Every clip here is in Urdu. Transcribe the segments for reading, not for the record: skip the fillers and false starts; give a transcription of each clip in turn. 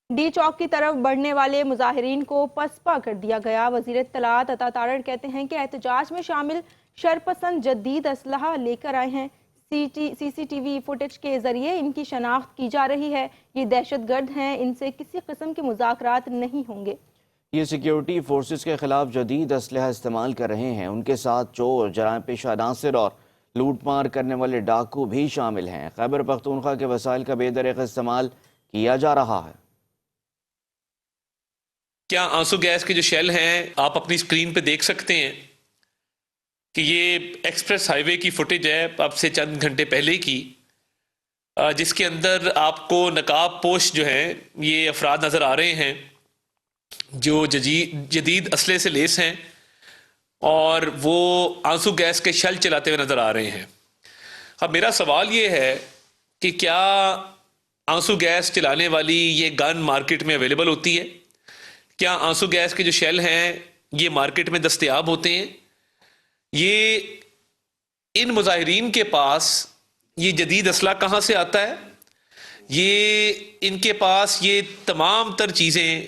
ڈی چوک کی طرف بڑھنے والے مظاہرین کو پسپا کر دیا گیا۔ وزیر اطلاعات عطا تارڑ کہتے ہیں کہ احتجاج میں شامل شرپسند جدید اسلحہ لے کر آئے ہیں۔ سی سی ٹی وی فوٹیج کے ذریعے ان کی شناخت کی جا رہی ہے۔ یہ دہشت گرد ہیں، ان سے کسی قسم کے مذاکرات نہیں ہوں گے۔ یہ سیکیورٹی فورسز کے خلاف جدید اسلحہ استعمال کر رہے ہیں۔ ان کے ساتھ چور، جرائم پیشہ عناصر اور لوٹ مار کرنے والے ڈاکو بھی شامل ہیں۔ خیبر پختونخوا کے وسائل کا بے دریغ استعمال کیا جا رہا ہے۔ کیا آنسو گیس کے جو شیل ہیں آپ اپنی سکرین پہ دیکھ سکتے ہیں کہ یہ ایکسپریس ہائی وے کی فوٹیج ہے اب سے چند گھنٹے پہلے کی، جس کے اندر آپ کو نقاب پوش جو ہیں یہ افراد نظر آ رہے ہیں جو جدید اسلحے سے لیس ہیں اور وہ آنسو گیس کے شیل چلاتے ہوئے نظر آ رہے ہیں۔ اب میرا سوال یہ ہے کہ کیا آنسو گیس چلانے والی یہ گن مارکیٹ میں اویلیبل ہوتی ہے؟ کیا آنسو گیس کے جو شیل ہیں یہ مارکیٹ میں دستیاب ہوتے ہیں؟ یہ ان مظاہرین کے پاس یہ جدید اسلحہ کہاں سے آتا ہے؟ یہ ان کے پاس یہ تمام تر چیزیں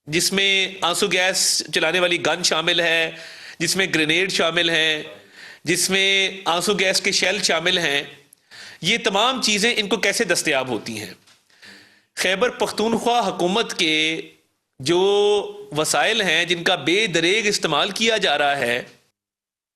جس میں آنسو گیس چلانے والی گن شامل ہے، جس میں گرینیڈ شامل ہیں، جس میں آنسو گیس کے شیل شامل ہیں، یہ تمام چیزیں ان کو کیسے دستیاب ہوتی ہیں؟ خیبر پختونخوا حکومت کے جو وسائل ہیں جن کا بے دریغ استعمال کیا جا رہا ہے